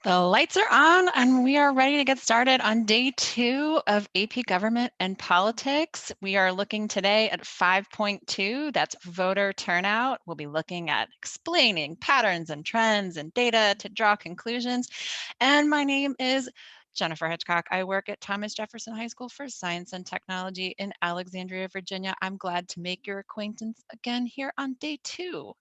The lights are on and we are ready to get started on day 2 of AP Government and Politics. We are looking today at 5.2, that's voter turnout. We'll be looking at explaining patterns and trends and data to draw conclusions. And my name is Jennifer Hitchcock. I work at Thomas Jefferson High School for Science and Technology in Alexandria, Virginia. I'm glad to make your acquaintance again here on day 2.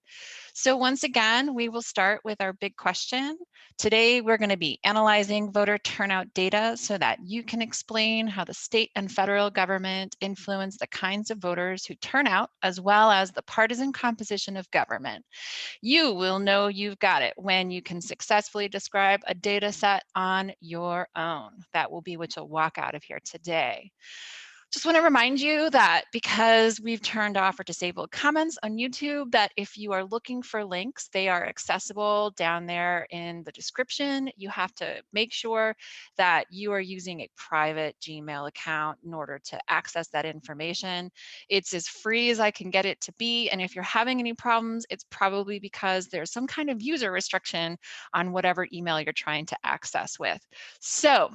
So once again, we will start with our big question. Today, we're going to be analyzing voter turnout data so that you can explain how the state and federal government influence the kinds of voters who turn out, as well as the partisan composition of government. You will know you've got it when you can successfully describe a data set on your own. That will be what you'll walk out of here today. Just want to remind you that because we've turned off or disabled comments on YouTube, that if you are looking for links, they are accessible down there in the description. You have to make sure that you are using a private Gmail account in order to access that information. It's as free as I can get it to be. And if you're having any problems, it's probably because there's some kind of user restriction on whatever email you're trying to access with. So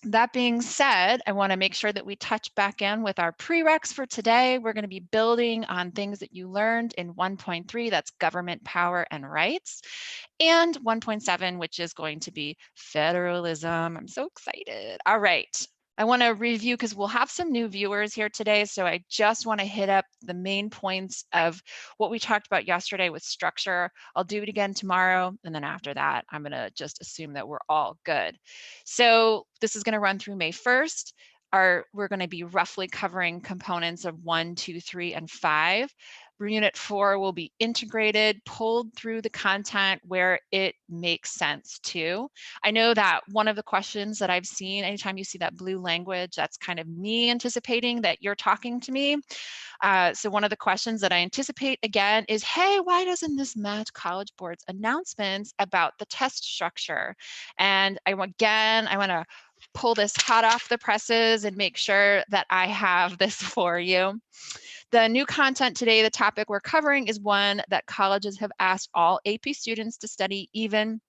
that being said, I want to make sure that we touch back in with our prereqs for today. We're going to be building on things that you learned in 1.3, that's government power and rights, and 1.7, which is going to be federalism. I'm so excited. All right. I want to review because we'll have some new viewers here today. So I just want to hit up the main points of what we talked about yesterday with structure. I'll do it again tomorrow. And then after that, I'm going to just assume that we're all good. So this is going to run through May 1st. We're going to be roughly covering components of 1, 2, 3, and 5. Unit 4 will be integrated, pulled through the content where it makes sense to. I know that one of the questions that I've seen, anytime you see that blue language, that's kind of me anticipating that you're talking to me. So one of the questions that I anticipate again is, hey, why doesn't this match College Board's announcements about the test structure? And I want to pull this hot off the presses and make sure that I have this for you. The new content today, the topic we're covering is one that colleges have asked all AP students to study, even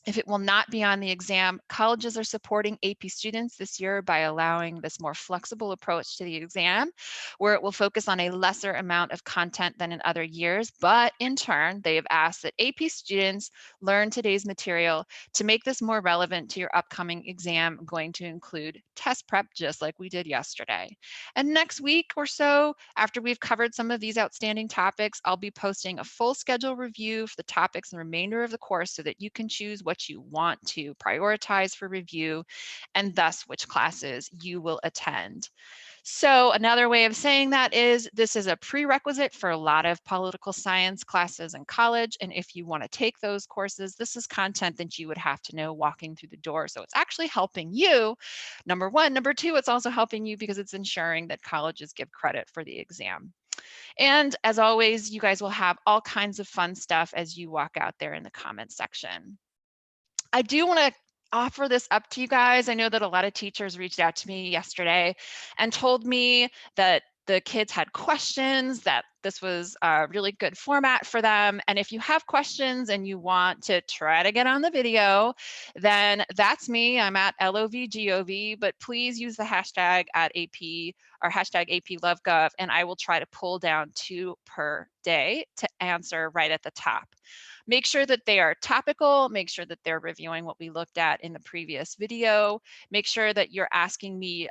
if it will not be on the exam. Colleges are supporting AP students this year by allowing this more flexible approach to the exam, where it will focus on a lesser amount of content than in other years. But in turn, they have asked that AP students learn today's material to make this more relevant to your upcoming exam, going to include test prep, just like we did yesterday. And next week or so, after we've covered some of these outstanding topics, I'll be posting a full schedule review for the topics and the remainder of the course so that you can choose what you want to prioritize for review and thus which classes you will attend. So another way of saying that is this is a prerequisite for a lot of political science classes in college. And if you want to take those courses, this is content that you would have to know walking through the door. So it's actually helping you, number one. Number two, it's also helping you because it's ensuring that colleges give credit for the exam. And as always, you guys will have all kinds of fun stuff as you walk out there in the comments section. I do want to offer this up to you guys. I know that a lot of teachers reached out to me yesterday and told me that the kids had questions, that this was a really good format for them. And if you have questions and you want to try to get on the video, then that's me. I'm at LOVGOV, but please use the hashtag at AP or hashtag APLoveGov, and I will try to pull down 2 per day to answer right at the top. Make sure that they are topical, make sure that they're reviewing what we looked at in the previous video, make sure that you're asking me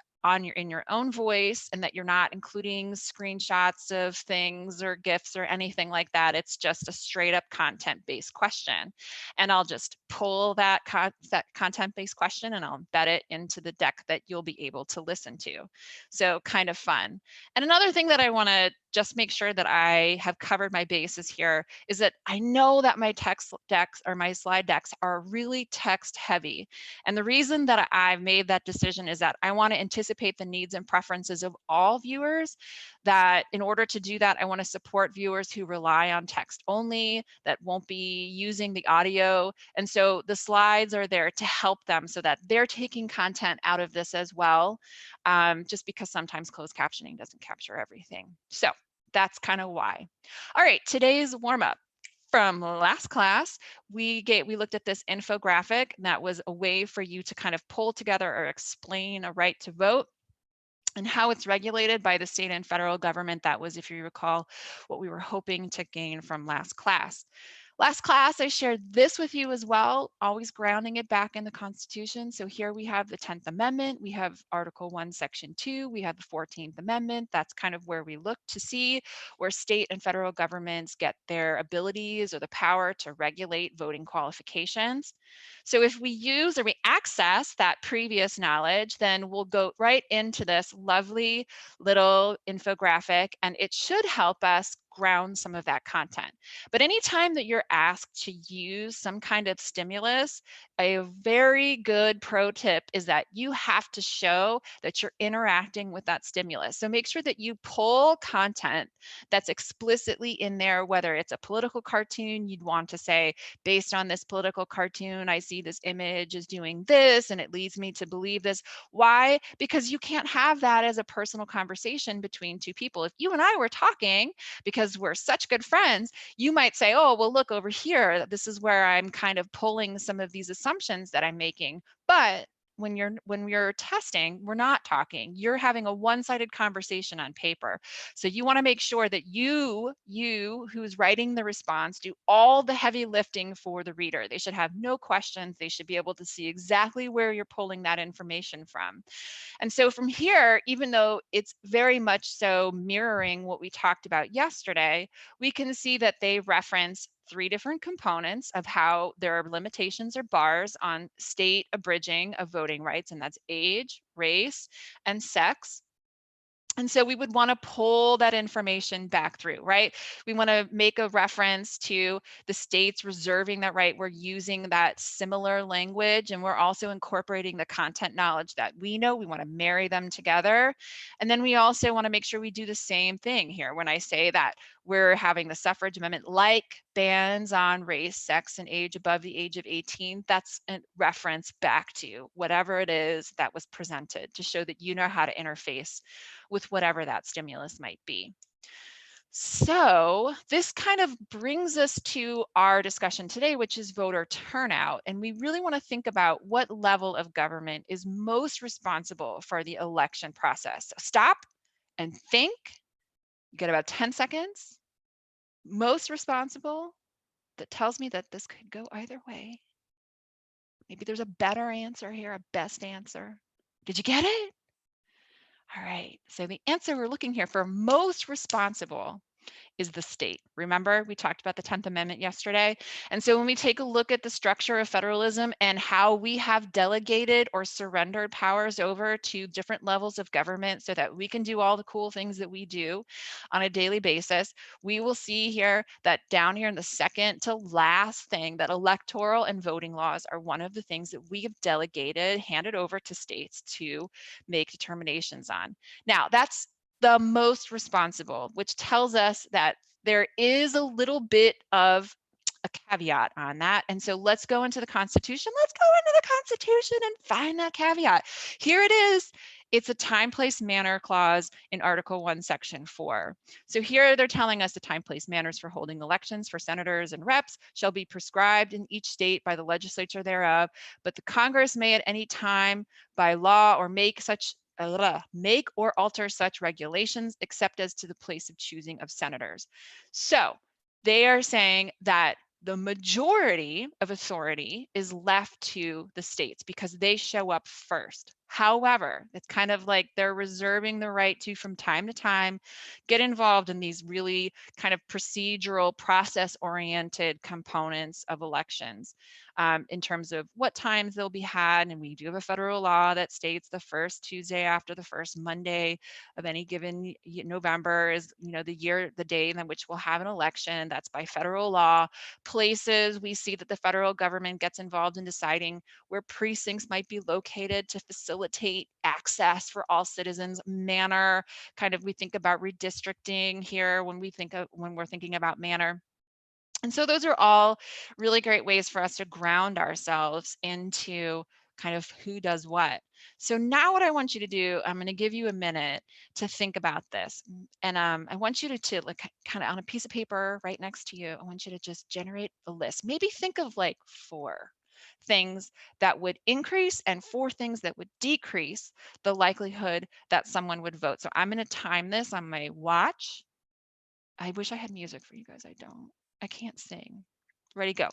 in your own voice and that you're not including screenshots of things or GIFs or anything like that. It's just a straight up content-based question. And I'll just pull that content-based question and I'll embed it into the deck that you'll be able to listen to. So kind of fun. And another thing that I want to just make sure that I have covered my bases here is that I know that my text decks or my slide decks are really text heavy. And the reason that I've made that decision is that I want to anticipate the needs and preferences of all viewers, that in order to do that, I want to support viewers who rely on text only, that won't be using the audio. And so the slides are there to help them so that they're taking content out of this as well, just because sometimes closed captioning doesn't capture everything. So that's kind of why. All right, today's warm up. from last class, we looked at this infographic, and that was a way for you to kind of pull together or explain a right to vote and how it's regulated by the state and federal government. That was, if you recall, what we were hoping to gain from last class. Last class, I shared this with you as well, always grounding it back in the Constitution. So here we have the 10th Amendment, we have Article 1, Section 2, we have the 14th Amendment. That's kind of where we look to see where state and federal governments get their abilities or the power to regulate voting qualifications. So if we use or we access that previous knowledge, then we'll go right into this lovely little infographic, and it should help us ground some of that content. But anytime that you're asked to use some kind of stimulus, a very good pro tip is that you have to show that you're interacting with that stimulus. So make sure that you pull content that's explicitly in there, whether it's a political cartoon, you'd want to say, based on this political cartoon, I see this image is doing this, and it leads me to believe this. Why? Because you can't have that as a personal conversation between two people. If you and I were talking, because we're such good friends, you might say, oh, well, look over here. This is where I'm kind of pulling some of these assumptions that I'm making. But when you're testing, we're not talking. You're having a one-sided conversation on paper. So you want to make sure that you who's writing the response do all the heavy lifting for the reader. They should have no questions. They should be able to see exactly where you're pulling that information from. And so from here, even though it's very much so mirroring what we talked about yesterday, we can see that they reference three different components of how there are limitations or bars on state abridging of voting rights, and that's age, race, and sex. And so we would want to pull that information back through, right? We want to make a reference to the states reserving that right. We're using that similar language, and we're also incorporating the content knowledge that we know. We want to marry them together. And then we also want to make sure we do the same thing here. When I say that we're having the suffrage amendment like bans on race, sex, and age above the age of 18, that's a reference back to whatever it is that was presented to show that you know how to interface with whatever that stimulus might be. So this kind of brings us to our discussion today, which is voter turnout. And we really want to think about what level of government is most responsible for the election process. So stop and think. You get about 10 seconds. Most responsible. That tells me that this could go either way. Maybe there's a better answer here, a best answer. Did you get it? All right, so the answer we're looking here for most responsible is the state. Remember, we talked about the 10th Amendment yesterday. And so when we take a look at the structure of federalism and how we have delegated or surrendered powers over to different levels of government so that we can do all the cool things that we do on a daily basis, we will see here that down here in the second to last thing, that electoral and voting laws are one of the things that we have delegated, handed over to states to make determinations on. Now, that's the most responsible, which tells us that there is a little bit of a caveat on that. And so let's go into the Constitution. Let's go into the Constitution and find that caveat. Here it is. It's a time, place, manner clause in Article 1, Section 4. So here they're telling us the time, place, manners for holding elections for senators and reps shall be prescribed in each state by the legislature thereof, but the Congress may at any time by law or make or alter such regulations except as to the place of choosing of senators. So they are saying that the majority of authority is left to the states because they show up first. However, it's kind of like they're reserving the right to, from time to time, get involved in these really kind of procedural, process-oriented components of elections in terms of what times they'll be had. And we do have a federal law that states the first Tuesday after the first Monday of any given November is, the day in which we'll have an election. That's by federal law. Places we see that the federal government gets involved in deciding where precincts might be located to facilitate access for all citizens. Manner, kind of, we think about redistricting here when we're thinking about manner. And so those are all really great ways for us to ground ourselves into kind of who does what. So now what I want you to do, I'm going to give you a minute to think about this. And I want you to like kind of on a piece of paper right next to you, I want you to just generate a list. Maybe think of like 4 things that would increase and 4 things that would decrease the likelihood that someone would vote. So I'm going to time this on my watch. I wish I had music for you guys. I don't. I can't sing. Ready, go.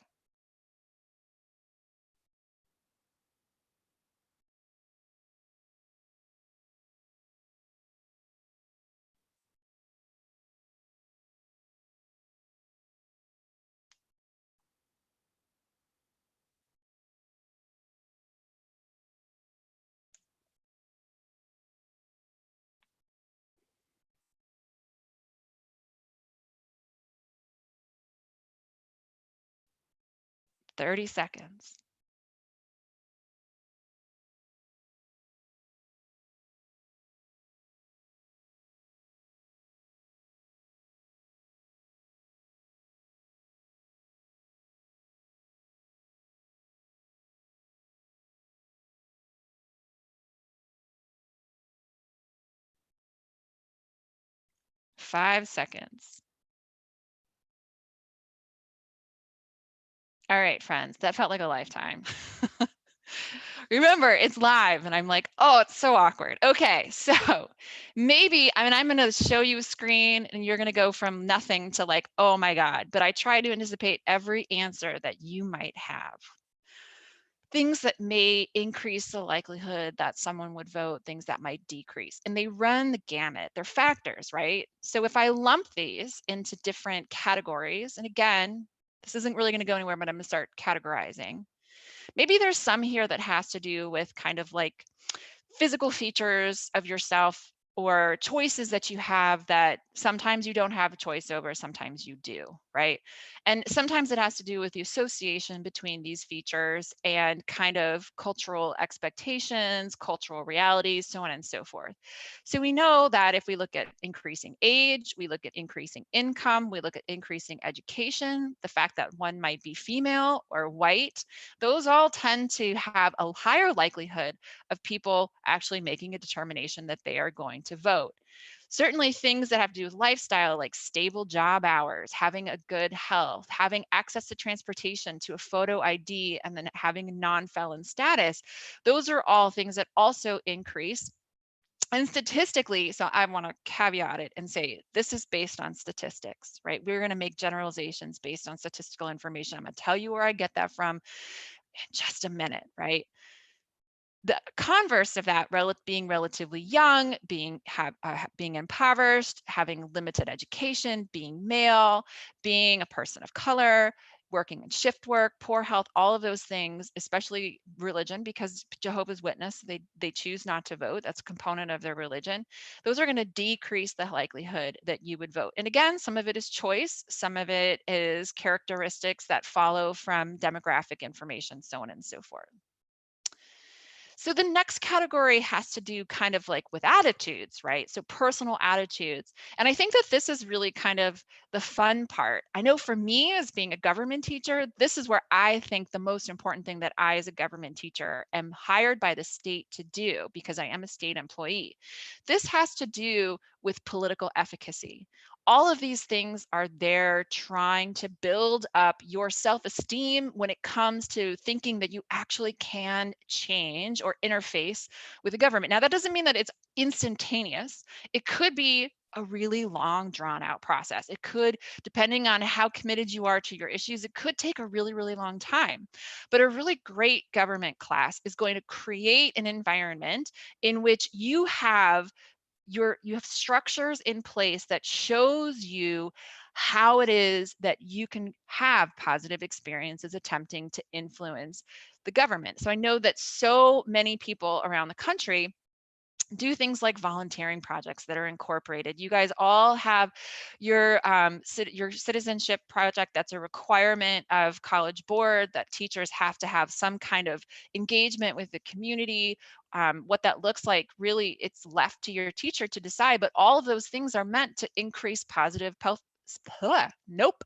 30 seconds. Five seconds. All right, friends, that felt like a lifetime. Remember, it's live, and I'm like, oh, it's so awkward. Okay, so maybe, I mean, I'm going to show you a screen, and you're going to go from nothing to like, oh my God, but I try to anticipate every answer that you might have. Things that may increase the likelihood that someone would vote, things that might decrease. And they run the gamut. They're factors, right? So if I lump these into different categories, and again, this isn't really going to go anywhere, but I'm going to start categorizing. Maybe there's some here that has to do with kind of like physical features of yourself or choices that you have that sometimes you don't have a choice over, sometimes you do, right? And sometimes it has to do with the association between these features and kind of cultural expectations, cultural realities, so on and so forth. So we know that if we look at increasing age, we look at increasing income, we look at increasing education, the fact that one might be female or white, those all tend to have a higher likelihood of people actually making a determination that they are going to vote. Certainly things that have to do with lifestyle, like stable job hours, having a good health, having access to transportation, to a photo ID, and then having non-felon status, those are all things that also increase. And statistically, so I want to caveat it and say this is based on statistics, right? We're going to make generalizations based on statistical information. I'm going to tell you where I get that from in just a minute, right? The converse of that, being relatively young, being impoverished, having limited education, being male, being a person of color, working in shift work, poor health, all of those things, especially religion, because Jehovah's Witness, they choose not to vote. That's a component of their religion. Those are going to decrease the likelihood that you would vote. And again, some of it is choice, some of it is characteristics that follow from demographic information, so on and so forth. So the next category has to do kind of like with attitudes, right? So personal attitudes. And I think that this is really kind of the fun part. I know for me as being a government teacher, this is where I think the most important thing that I as a government teacher am hired by the state to do, because I am a state employee. This has to do with political efficacy. All of these things are there trying to build up your self-esteem when it comes to thinking that you actually can change or interface with the government. Now, that doesn't mean that it's instantaneous. It could be a really long, drawn out process. It could, depending on how committed you are to your issues, it could take a really, really long time. But a really great government class is going to create an environment in which you have structures in place that shows you how it is that you can have positive experiences attempting to influence the government. So I know that so many people around the country do things like volunteering projects that are incorporated. You guys all have your citizenship project. That's a requirement of College Board, that teachers have to have some kind of engagement with the community. What that looks like, really, it's left to your teacher to decide, but all of those things are meant to increase positive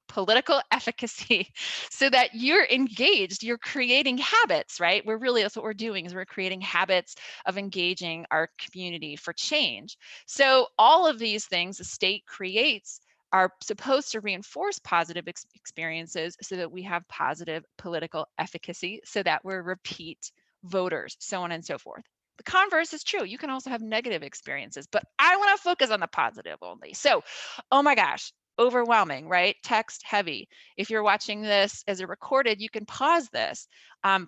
political efficacy so that you're engaged, you're creating habits, right? That's what we're doing is we're creating habits of engaging our community for change. So all of these things the state creates are supposed to reinforce positive experiences so that we have positive political efficacy, so that we're repeat voters, so on and so forth. The converse is true. You can also have negative experiences, but I want to focus on the positive only. So, oh my gosh, overwhelming, right? Text heavy. If you're watching this as a recorded, you can pause this.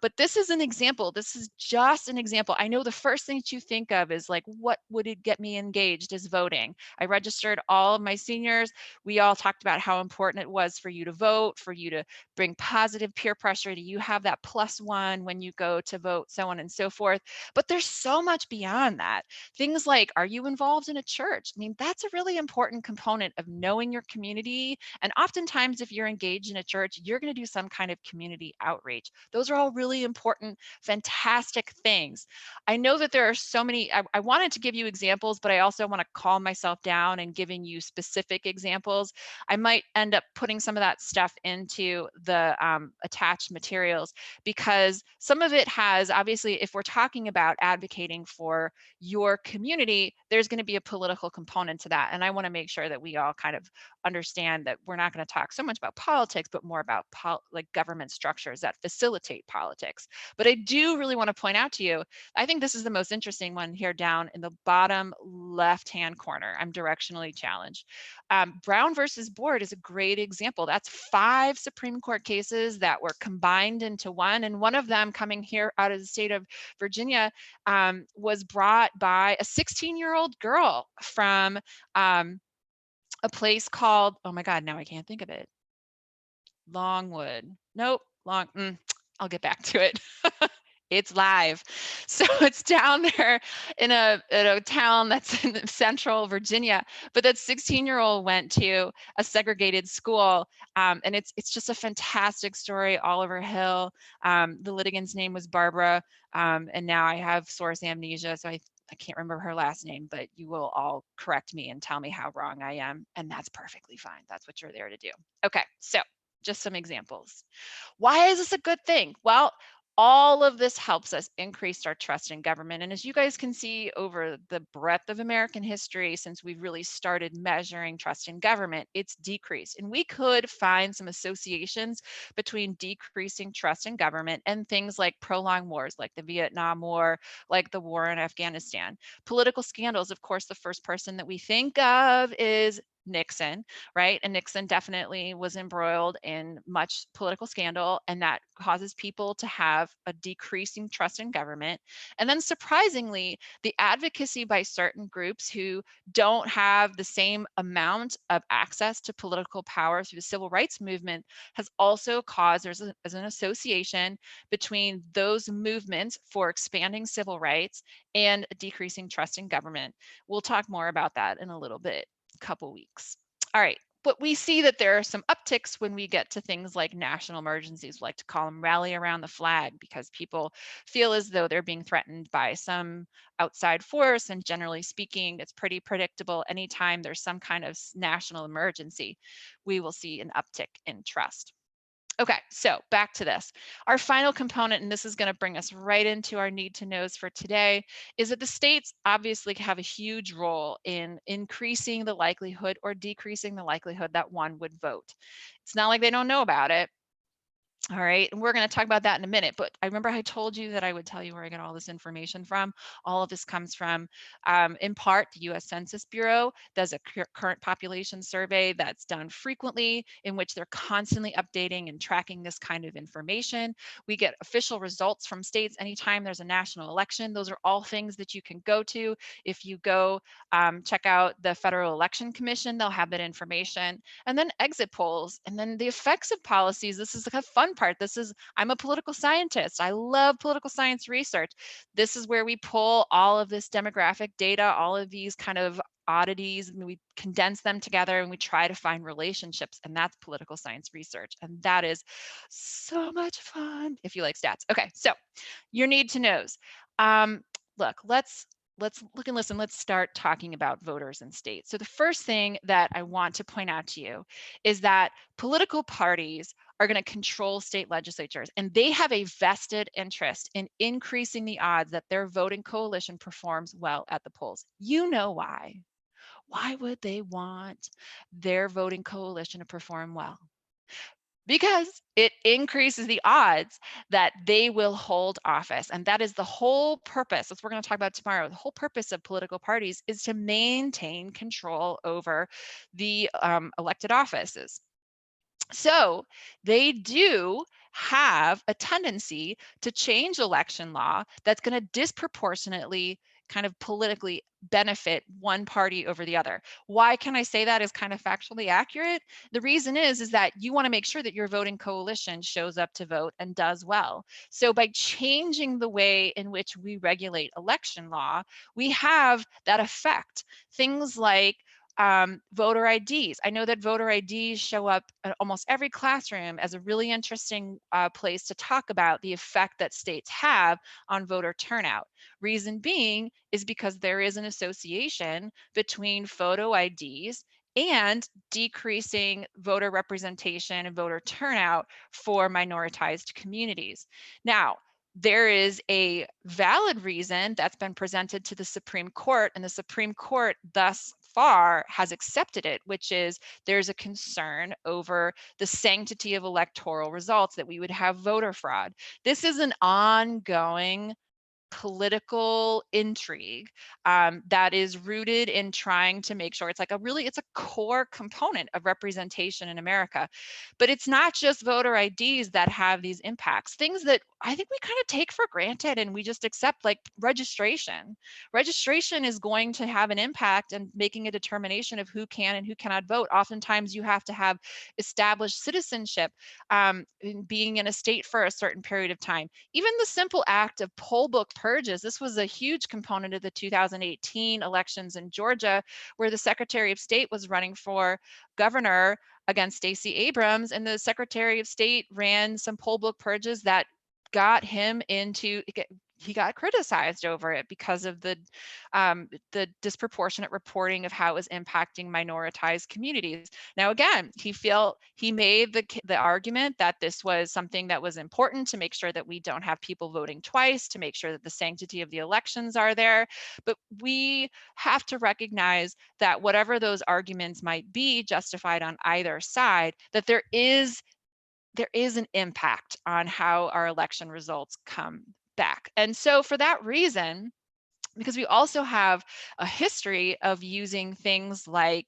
But this is an example. This is just an example. I know the first thing that you think of is like, what would it get me engaged is voting. I registered all of my seniors. We all talked about how important it was for you to vote, for you to bring positive peer pressure. Do you have that +1 when you go to vote, so on and so forth. But there's so much beyond that. Things like, are you involved in a church? I mean, that's a really important component of knowing your community. And oftentimes, if you're engaged in a church, you're going to do some kind of community outreach. Those are all really important, fantastic things. I know that there are so many, I wanted to give you examples, but I also want to calm myself down and giving you specific examples. I might end up putting some of that stuff into the attached materials, because some of it has, obviously, if we're talking about advocating for your community, there's going to be a political component to that. And I want to make sure that we all kind of understand that we're not going to talk so much about politics, but more about like government structures that facilitate politics. But I do really want to point out to you, I think this is the most interesting one here down in the bottom left-hand corner. I'm directionally challenged. Brown versus Board is a great example. That's 5 Supreme Court cases that were combined into one. And one of them, coming here out of the state of Virginia, was brought by a 16-year-old girl from a place called, oh my God, now I can't think of it. Longwood. Nope. I'll get back to it. It's live. So it's down there in a town that's in central Virginia. But that 16-year-old went to a segregated school. And it's just a fantastic story. Oliver Hill. The litigant's name was Barbara. And now I have source amnesia. So I can't remember her last name, but you will all correct me and tell me how wrong I am. And that's perfectly fine. That's what you're there to do. Okay, so just some examples. Why is this a good thing? Well, all of this helps us increase our trust in government. And as you guys can see over the breadth of American history, since we've really started measuring trust in government, it's decreased. And we could find some associations between decreasing trust in government and things like prolonged wars, like the Vietnam War, like the war in Afghanistan. Political scandals, of course, the first person that we think of is Nixon, right? And Nixon definitely was embroiled in much political scandal, and that causes people to have a decreasing trust in government. And then surprisingly, the advocacy by certain groups who don't have the same amount of access to political power through the civil rights movement has also caused, there's an association between those movements for expanding civil rights and decreasing trust in government. We'll talk more about that in a little bit. Couple weeks. All right, but we see that there are some upticks when we get to things like national emergencies. We like to call them rally around the flag, because people feel as though they're being threatened by some outside force. And generally speaking, it's pretty predictable. Anytime there's some kind of national emergency, we will see an uptick in trust. Okay, so back to this. Our final component, and this is going to bring us right into our need to knows for today, is that the states obviously have a huge role in increasing the likelihood or decreasing the likelihood that one would vote. It's not like they don't know about it. All right, and we're going to talk about that in a minute, but I remember I told you that I would tell you where I get all this information from. All of this comes from, in part, the US Census Bureau does a current population survey that's done frequently, in which they're constantly updating and tracking this kind of information. We get official results from states anytime there's a national election. Those are all things that you can go to. If you go check out the Federal Election Commission, they'll have that information. And then exit polls, and then the effects of policies. This is the fun part. I'm a political scientist. I love political science research. This is where we pull all of this demographic data, all of these kind of oddities, and we condense them together and we try to find relationships. And that's political science research. And that is so much fun if you like stats. Okay, so your need to knows. Look, let's let's look and listen. Let's start talking about voters and states. So the first thing that I want to point out to you is that political parties are going to control state legislatures, and they have a vested interest in increasing the odds that their voting coalition performs well at the polls. You know why. Why would they want their voting coalition to perform well? Because it increases the odds that they will hold office. And that is the whole purpose. That's what we're going to talk about tomorrow. The whole purpose of political parties is to maintain control over the elected offices. So they do have a tendency to change election law that's going to disproportionately kind of politically benefit one party over the other. Why can I say that is kind of factually accurate? The reason is that you want to make sure that your voting coalition shows up to vote and does well. So by changing the way in which we regulate election law, we have that effect. Things like voter IDs. I know that voter IDs show up at almost every classroom as a really interesting place to talk about the effect that states have on voter turnout. Reason being is because there is an association between photo IDs and decreasing voter representation and voter turnout for minoritized communities. Now, there is a valid reason that's been presented to the Supreme Court, and the Supreme Court thus far has accepted it, which is there's a concern over the sanctity of electoral results, that we would have voter fraud. This is an ongoing political intrigue that is rooted in trying to make sure it's like it's a core component of representation in America. But it's not just voter IDs that have these impacts, things that I think we kind of take for granted and we just accept, like registration. Registration is going to have an impact in making a determination of who can and who cannot vote. Oftentimes you have to have established citizenship, in being in a state for a certain period of time. Even the simple act of poll book purges, this was a huge component of the 2018 elections in Georgia, where the Secretary of State was running for governor against Stacey Abrams, and the Secretary of State ran some poll book purges that got him into, he got criticized over it because of the disproportionate reporting of how it was impacting minoritized communities. Now, again, he made the argument that this was something that was important to make sure that we don't have people voting twice, to make sure that the sanctity of the elections are there. But we have to recognize that whatever those arguments might be, justified on either side, that there is an impact on how our election results come back. And so for that reason, because we also have a history of using things like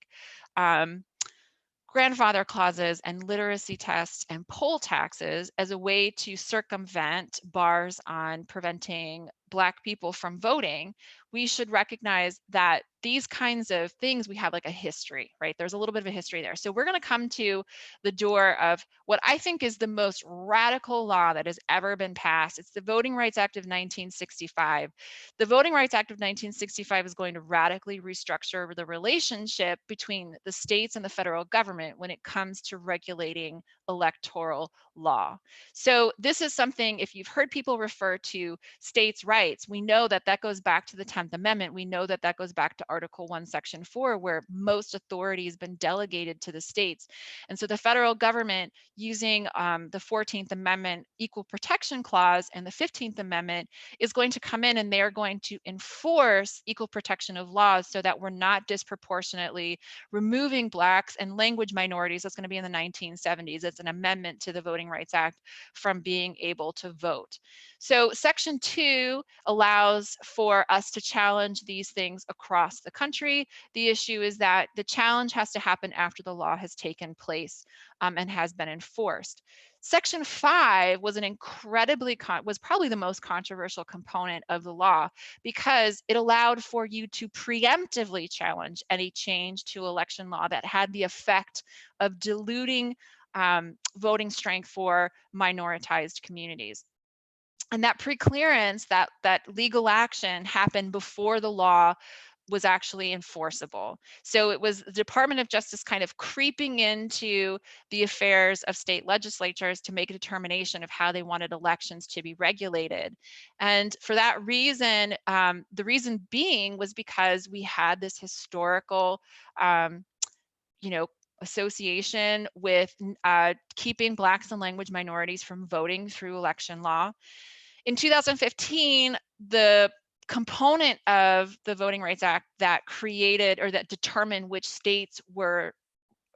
grandfather clauses and literacy tests and poll taxes as a way to circumvent bars on preventing Black people from voting, we should recognize that these kinds of things, we have like a history, right? There's a little bit of a history there. So we're going to come to the door of what I think is the most radical law that has ever been passed. It's the Voting Rights Act of 1965. The Voting Rights Act of 1965 is going to radically restructure the relationship between the states and the federal government when it comes to regulating electoral law. So this is something, if you've heard people refer to states' rights, we know that that goes back to the 10th Amendment. We know that that goes back to Article 1, Section 4, where most authority has been delegated to the states. And so the federal government, using the 14th Amendment Equal Protection Clause and the 15th Amendment, is going to come in and they're going to enforce equal protection of laws so that we're not disproportionately removing Blacks and language minorities. That's going to be in the 1970s. It's an amendment to the Voting Rights Act from being able to vote. So Section 2 allows for us to challenge these things across the country. The issue is that the challenge has to happen after the law has taken place and has been enforced. Section 5 was was probably the most controversial component of the law because it allowed for you to preemptively challenge any change to election law that had the effect of diluting voting strength for minoritized communities. And that preclearance, that legal action happened before the law was actually enforceable. So it was the Department of Justice kind of creeping into the affairs of state legislatures to make a determination of how they wanted elections to be regulated. And for that reason, the reason being was because we had this historical, um, you know, association with keeping Blacks and language minorities from voting through election law. In 2015, the component of the Voting Rights Act that created or that determined which states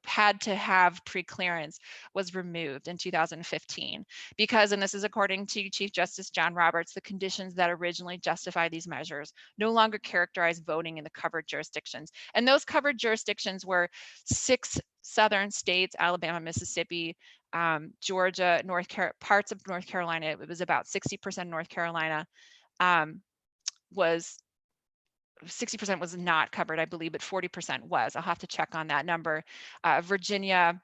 had to have pre-clearance was removed in 2015 because, and this is according to Chief Justice John Roberts, the conditions that originally justified these measures no longer characterize voting in the covered jurisdictions. And those covered jurisdictions were 6 southern states: Alabama, Mississippi, Georgia, parts of North Carolina. It was about 60% North Carolina was 60% was not covered, I believe, but 40% was. I'll have to check on that number. Virginia,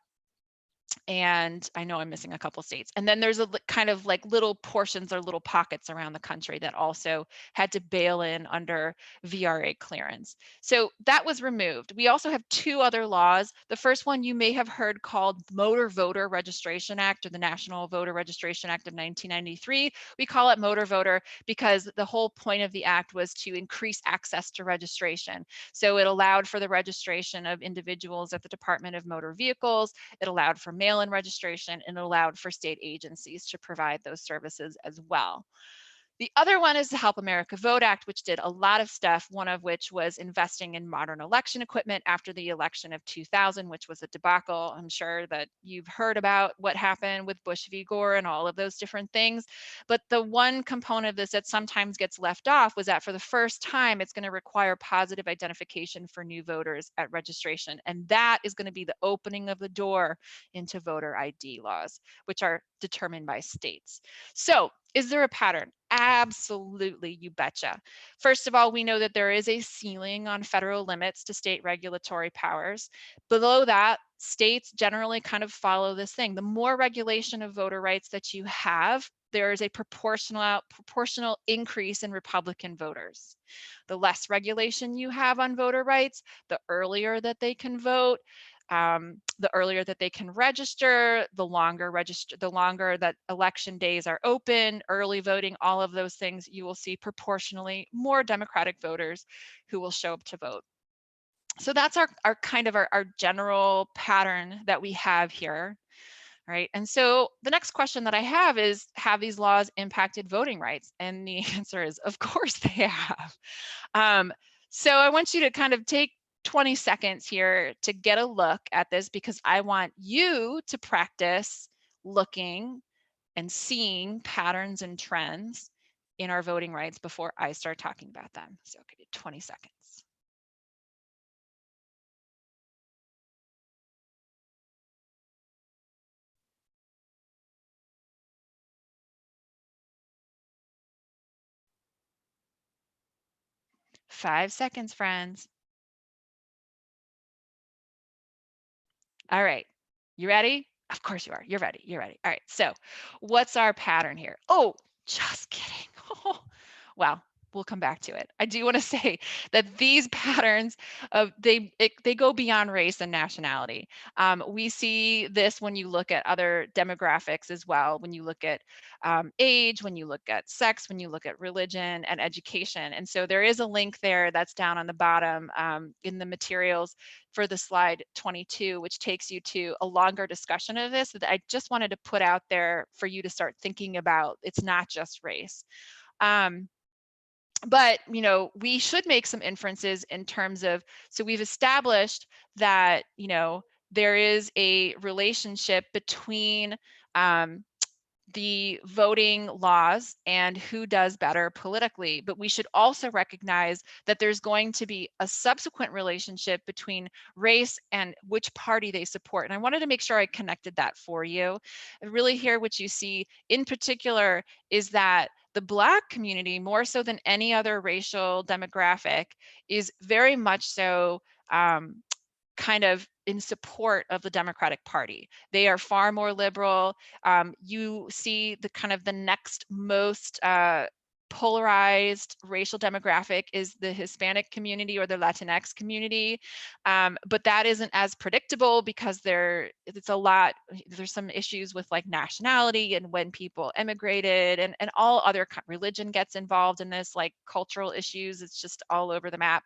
and I know I'm missing a couple states. And then there's a kind of like little portions or little pockets around the country that also had to bail in under VRA clearance. So that was removed. We also have 2 other laws. The first one you may have heard called Motor Voter Registration Act, or the National Voter Registration Act of 1993. We call it Motor Voter because the whole point of the act was to increase access to registration. So it allowed for the registration of individuals at the Department of Motor Vehicles. It allowed for mail-in registration, and it allowed for state agencies to provide those services as well. The other one is the Help America Vote Act, which did a lot of stuff, one of which was investing in modern election equipment after the election of 2000, which was a debacle. I'm sure that you've heard about what happened with Bush v. Gore and all of those different things. But the one component of this that sometimes gets left off was that for the first time, it's going to require positive identification for new voters at registration. And that is going to be the opening of the door into voter ID laws, which are determined by states. So is there a pattern? Absolutely, you betcha. First of all, we know that there is a ceiling on federal limits to state regulatory powers. Below that, states generally kind of follow this thing. The more regulation of voter rights that you have, there is a proportional increase in Republican voters. The less regulation you have on voter rights, the earlier that they can vote, the earlier that they can register, the longer that election days are open, early voting, all of those things, you will see proportionally more Democratic voters who will show up to vote. So that's our kind of our general pattern that we have here, right? And so the next question that I have is, have these laws impacted voting rights? And the answer is, of course they have. So I want you to kind of take 20 seconds here to get a look at this, because I want you to practice looking and seeing patterns and trends in our voting rights before I start talking about them. So I'll give you 20 seconds. Five seconds, friends. All right, you ready? Of course you are. You're ready. You're ready. All right. So what's our pattern here? Oh, just kidding. Well, we'll come back to it. I do want to say that these patterns of they go beyond race and nationality. We see this when you look at other demographics as well, when you look at age, when you look at sex, when you look at religion and education. And so there is a link there that's down on the bottom in the materials for the slide 22, which takes you to a longer discussion of this that I just wanted to put out there for you to start thinking about. It's not just race. But you know, we should make some inferences in terms of, so we've established that, you know, there is a relationship between the voting laws and who does better politically, but we should also recognize that there's going to be a subsequent relationship between race and which party they support. And I wanted to make sure I connected that for you. And really here, what you see in particular is that the Black community, more so than any other racial demographic, is very much so kind of in support of the Democratic Party. They are far more liberal. You see the kind of the next most polarized racial demographic is the Hispanic community or the Latinx community. But that isn't as predictable because there's some issues with like nationality and when people immigrated and all other religion gets involved in this, like cultural issues. It's just all over the map.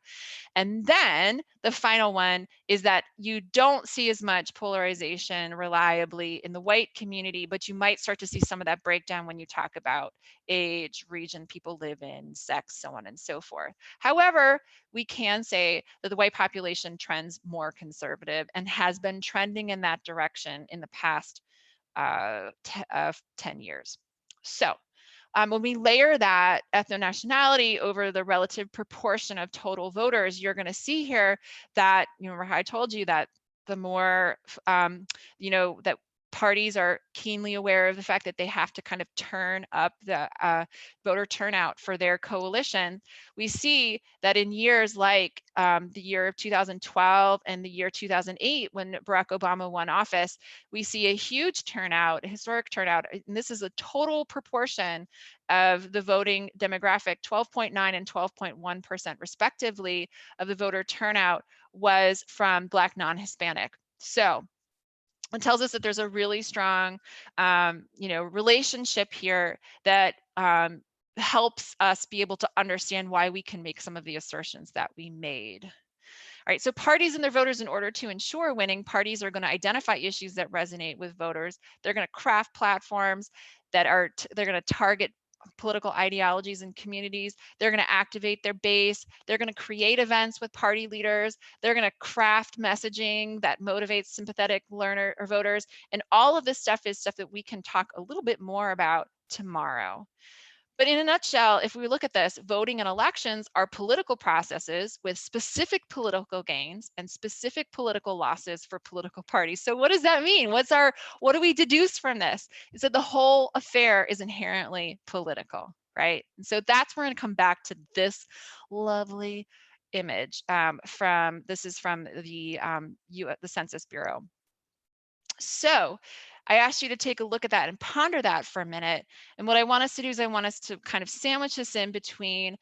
And then the final one is that you don't see as much polarization reliably in the white community, but you might start to see some of that breakdown when you talk about age, region people live in, sex, so on and so forth. However, we can say that the white population trends more conservative and has been trending in that direction in the past 10 years. So when we layer that ethno-nationality over the relative proportion of total voters, you're going to see here that, remember how I told you that the more, that parties are keenly aware of the fact that they have to kind of turn up the voter turnout for their coalition. We see that in years like the year of 2012 and the year 2008, when Barack Obama won office, we see a huge turnout, a historic turnout, and this is a total proportion of the voting demographic. 12.9 and 12.1% respectively of the voter turnout was from Black non-Hispanic. So it tells us that there's a really strong, relationship here that helps us be able to understand why we can make some of the assertions that we made. All right, so parties and their voters, in order to ensure winning, parties are going to identify issues that resonate with voters. They're going to craft platforms that they're going to target political ideologies and communities. They're going to activate their base. They're going to create events with party leaders. They're going to craft messaging that motivates sympathetic learner or voters. And all of this stuff is stuff that we can talk a little bit more about tomorrow. But in a nutshell, if we look at this, voting and elections are political processes with specific political gains and specific political losses for political parties. So what does that mean? What do we deduce from this? Is that the whole affair is inherently political, right? And so that's where we're going to come back to this lovely image this is from the Census Bureau. So I asked you to take a look at that and ponder that for a minute. And what I want us to do is I want us to kind of sandwich this in between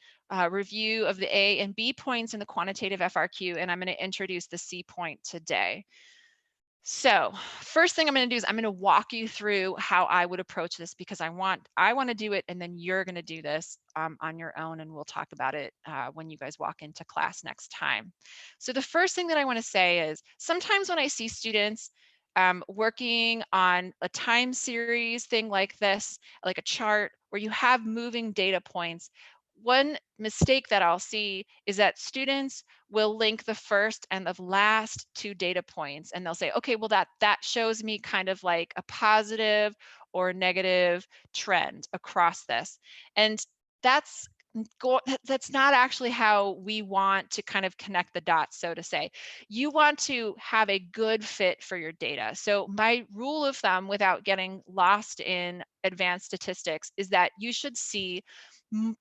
review of the A and B points in the quantitative FRQ, and I'm going to introduce the C point today. So first thing I'm going to do is I'm going to walk you through how I would approach this, because I want to do it, and then you're going to do this on your own, and we'll talk about it when you guys walk into class next time. So the first thing that I want to say is sometimes when I see students working on a time series thing like this, like a chart where you have moving data points, one mistake that I'll see is that students will link the first and the last two data points, and they'll say, okay, well that shows me kind of like a positive or negative trend across this. And that's not actually how we want to kind of connect the dots, so to say. You want to have a good fit for your data. So my rule of thumb, without getting lost in advanced statistics, is that you should see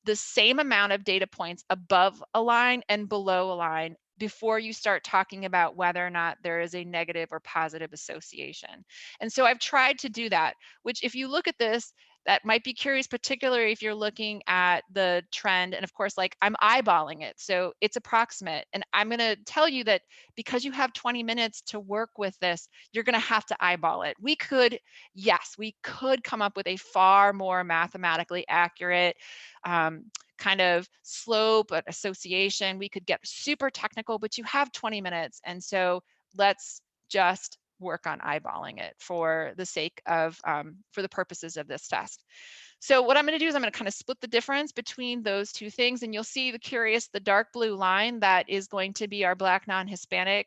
the same amount of data points above a line and below a line before you start talking about whether or not there is a negative or positive association. And so I've tried to do that, which if you look at this, that might be curious, particularly if you're looking at the trend. And of course, like I'm eyeballing it, so it's approximate. And I'm going to tell you that because you have 20 minutes to work with this, you're going to have to eyeball it. We could come up with a far more mathematically accurate kind of slope, an association. We could get super technical, but you have 20 minutes. And so let's just work on eyeballing it for the sake of, for the purposes of this test. So what I'm going to do is I'm going to kind of split the difference between those two things. And you'll see the dark blue line that is going to be our Black non-Hispanic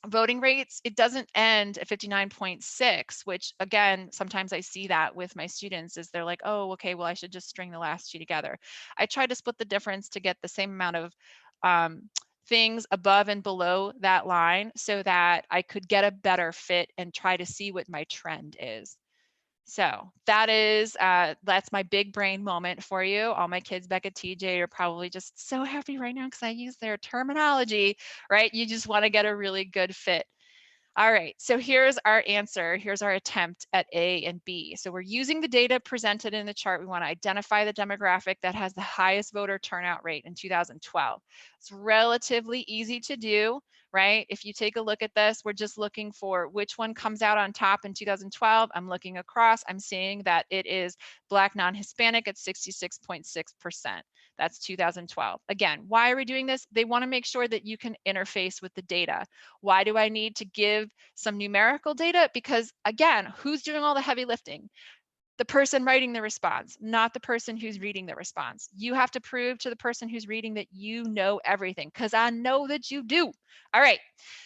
voting rates. It doesn't end at 59.6, which again, sometimes I see that with my students is they're like, oh, okay, well, I should just string the last two together. I tried to split the difference to get the same amount of things above and below that line so that I could get a better fit and try to see what my trend is. So that's my big brain moment for you. All my kids back at TJ are probably just so happy right now because I use their terminology, right? You just want to get a really good fit. All right, so here's our answer. Here's our attempt at A and B. So we're using the data presented in the chart. We want to identify the demographic that has the highest voter turnout rate in 2012. It's relatively easy to do, right? If you take a look at this, we're just looking for which one comes out on top in 2012. I'm looking across, I'm seeing that it is Black non-Hispanic at 66.6%. That's 2012. Again, why are we doing this? They want to make sure that you can interface with the data. Why do I need to give some numerical data? Because again, who's doing all the heavy lifting? The person writing the response, not the person who's reading the response. You have to prove to the person who's reading that you know everything, because I know that you do. All right,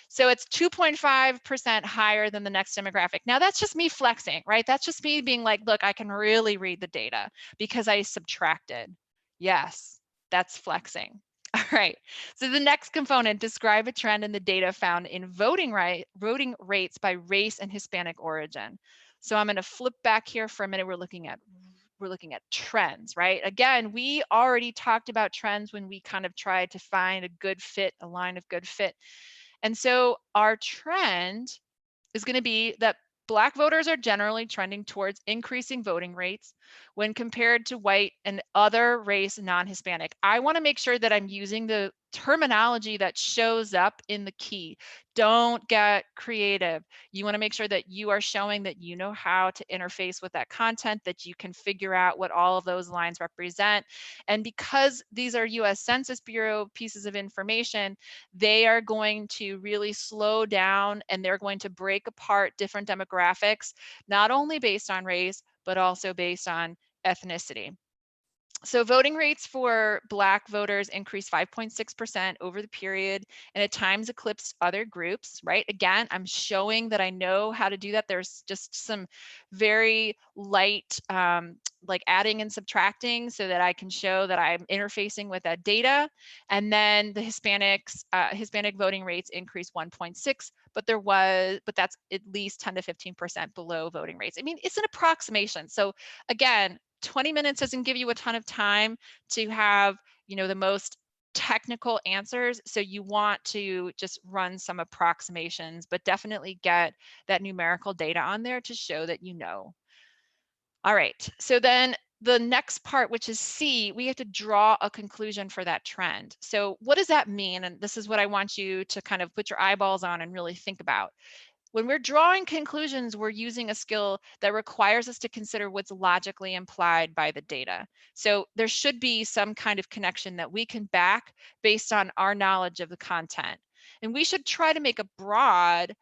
so it's 2.5% higher than the next demographic. Now that's just me flexing, right? That's just me being like, look, I can really read the data because I subtracted. Yes, that's flexing. All right, so the next component, describe a trend in the data found in voting rates by race and Hispanic origin. So I'm going to flip back here for a minute. We're looking at trends, right? Again, we already talked about trends when we kind of tried to find a good fit, a line of good fit. And so our trend is going to be that Black voters are generally trending towards increasing voting rates when compared to white and other race non-Hispanic. I want to make sure that I'm using the terminology that shows up in the key. Don't get creative. You want to make sure that you are showing that you know how to interface with that content, that you can figure out what all of those lines represent. And because these are US Census Bureau pieces of information, they are going to really slow down and they're going to break apart different demographics, not only based on race, but also based on ethnicity. So voting rates for Black voters increased 5.6% over the period and at times eclipsed other groups, right? Again, I'm showing that I know how to do that. There's just some very light, like adding and subtracting so that I can show that I'm interfacing with that data. And then the Hispanic voting rates increased 1.6, but that's at least 10 to 15% below voting rates. I mean, it's an approximation. So again, 20 minutes doesn't give you a ton of time to have, the most technical answers. So you want to just run some approximations, but definitely get that numerical data on there to show that you know. All right, so then the next part, which is C, we have to draw a conclusion for that trend. So what does that mean? And this is what I want you to kind of put your eyeballs on and really think about. When we're drawing conclusions, we're using a skill that requires us to consider what's logically implied by the data. So there should be some kind of connection that we can back based on our knowledge of the content. And we should try to make a broad,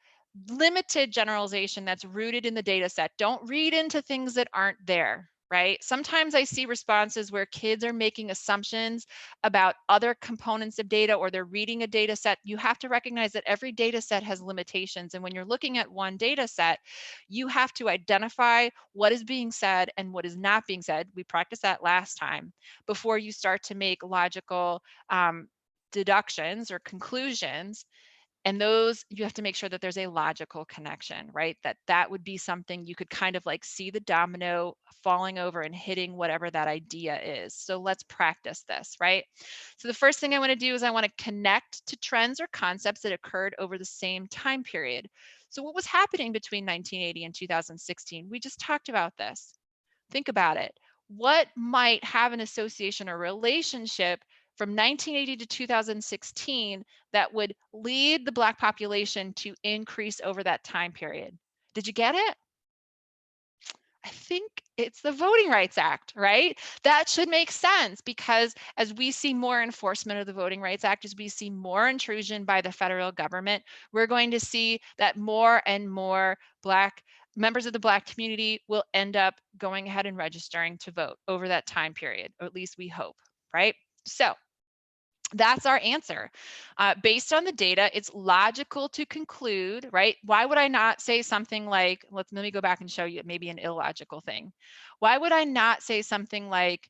limited generalization that's rooted in the data set. Don't read into things that aren't there, right? Sometimes I see responses where kids are making assumptions about other components of data or they're reading a data set. You have to recognize that every data set has limitations. And when you're looking at one data set, you have to identify what is being said and what is not being said. We practiced that last time before you start to make logical deductions or conclusions. And those, you have to make sure that there's a logical connection, right? That would be something you could kind of like see the domino falling over and hitting whatever that idea is. So let's practice this, right? So the first thing I want to do is I want to connect to trends or concepts that occurred over the same time period. So what was happening between 1980 and 2016? We just talked about this. Think about it. What might have an association or relationship from 1980 to 2016 that would lead the Black population to increase over that time period? Did you get it? I think it's the Voting Rights Act, right? That should make sense because as we see more enforcement of the Voting Rights Act, as we see more intrusion by the federal government, we're going to see that more and more Black members of the Black community will end up going ahead and registering to vote over that time period, or at least we hope, right? So that's our answer. Based on the data, it's logical to conclude, right? Why would I not say something like, let me go back and show you maybe an illogical thing. Why would I not say something like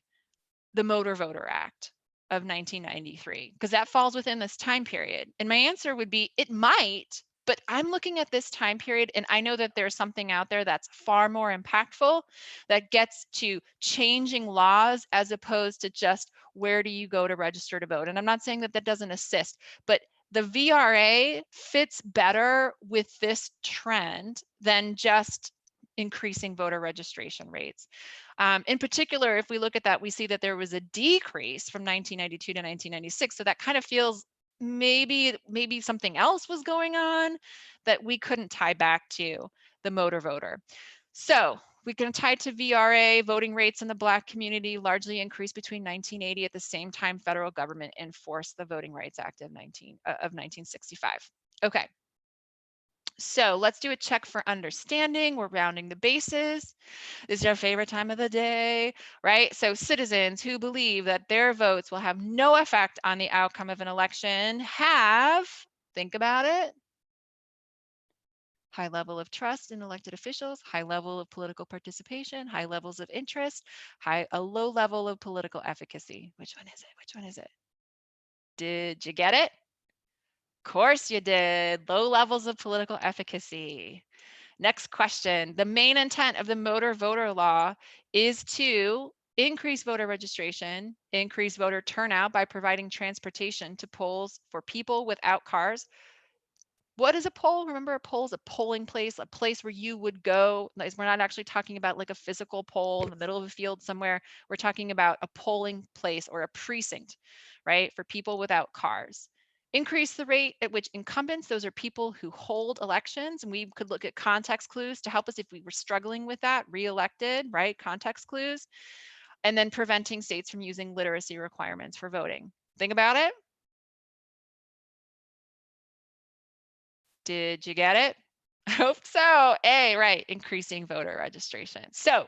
the Motor Voter Act of 1993? Because that falls within this time period. And my answer would be, it might, but I'm looking at this time period and I know that there's something out there that's far more impactful that gets to changing laws as opposed to just where do you go to register to vote. And I'm not saying that that doesn't assist, but the VRA fits better with this trend than just increasing voter registration rates. In particular, if we look at that, we see that there was a decrease from 1992 to 1996. So that kind of feels maybe something else was going on that we couldn't tie back to the motor voter. So we can tie to VRA. Voting rates in the Black community largely increased between 1980. At the same time, federal government enforced the Voting Rights Act of 1965. Okay. So let's do a check for understanding. We're rounding the bases. This is our favorite time of the day, right? So citizens who believe that their votes will have no effect on the outcome of an election have, think about it, high level of trust in elected officials, high level of political participation, high levels of interest, a low level of political efficacy. Which one is it? Which one is it? Did you get it? Of course you did. Low levels of political efficacy. Next question. The main intent of the motor voter law is to increase voter registration, increase voter turnout by providing transportation to polls for people without cars. What is a poll? Remember, a poll is a polling place, a place where you would go. We're not actually talking about like a physical poll in the middle of a field somewhere. We're talking about a polling place or a precinct, right, for people without cars. Increase the rate at which incumbents, those are people who hold elections, and we could look at context clues to help us if we were struggling with that, re-elected, right, context clues, and then preventing states from using literacy requirements for voting. Think about it. Did you get it? I hope so. A, right, increasing voter registration. So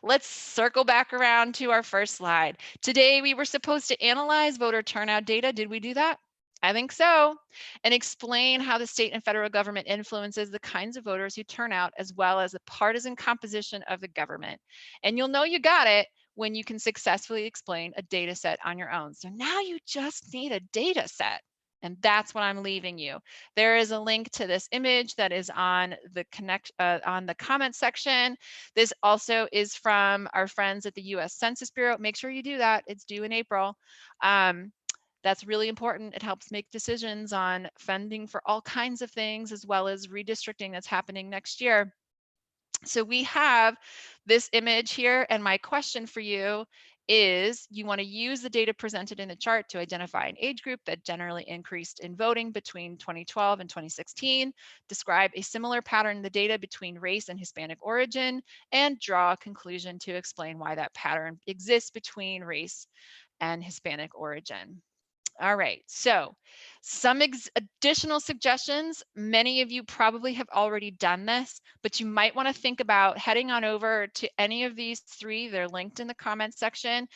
let's circle back around to our first slide. Today, we were supposed to analyze voter turnout data. Did we do that? I think so. And explain how the state and federal government influences the kinds of voters who turn out, as well as the partisan composition of the government. And you'll know you got it when you can successfully explain a data set on your own. So now you just need a data set. And that's what I'm leaving you. There is a link to this image that is on the on the comment section. This also is from our friends at the US Census Bureau. Make sure you do that. It's due in April. That's really important. It helps make decisions on funding for all kinds of things, as well as redistricting that's happening next year. So we have this image here, and my question for you is, you want to use the data presented in the chart to identify an age group that generally increased in voting between 2012 and 2016, describe a similar pattern in the data between race and Hispanic origin, and draw a conclusion to explain why that pattern exists between race and Hispanic origin. All right, so some additional suggestions. Many of you probably have already done this, but you might want to think about heading on over to any of these three. They're linked in the comments section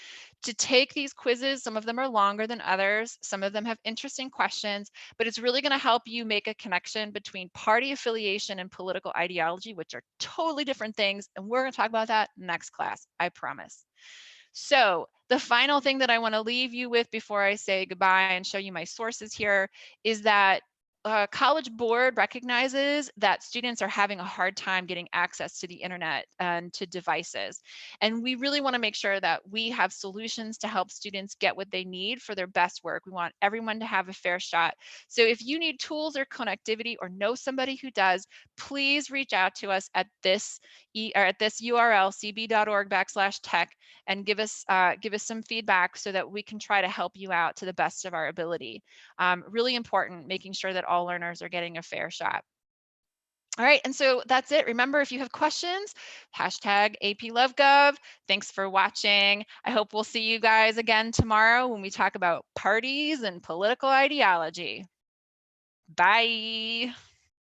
to take these quizzes. Some of them are longer than others. Some of them have interesting questions, but it's really going to help you make a connection between party affiliation and political ideology, which are totally different things. And we're going to talk about that next class, I promise. So the final thing that I want to leave you with before I say goodbye and show you my sources here is that College Board recognizes that students are having a hard time getting access to the internet and to devices. And we really want to make sure that we have solutions to help students get what they need for their best work. We want everyone to have a fair shot. So if you need tools or connectivity or know somebody who does, please reach out to us at this URL, cb.org/tech, and give us some feedback so that we can try to help you out to the best of our ability. Really important, making sure that all learners are getting a fair shot. All right, and so that's it. Remember, if you have questions, hashtag APLoveGov. Thanks for watching. I hope we'll see you guys again tomorrow when we talk about parties and political ideology. Bye.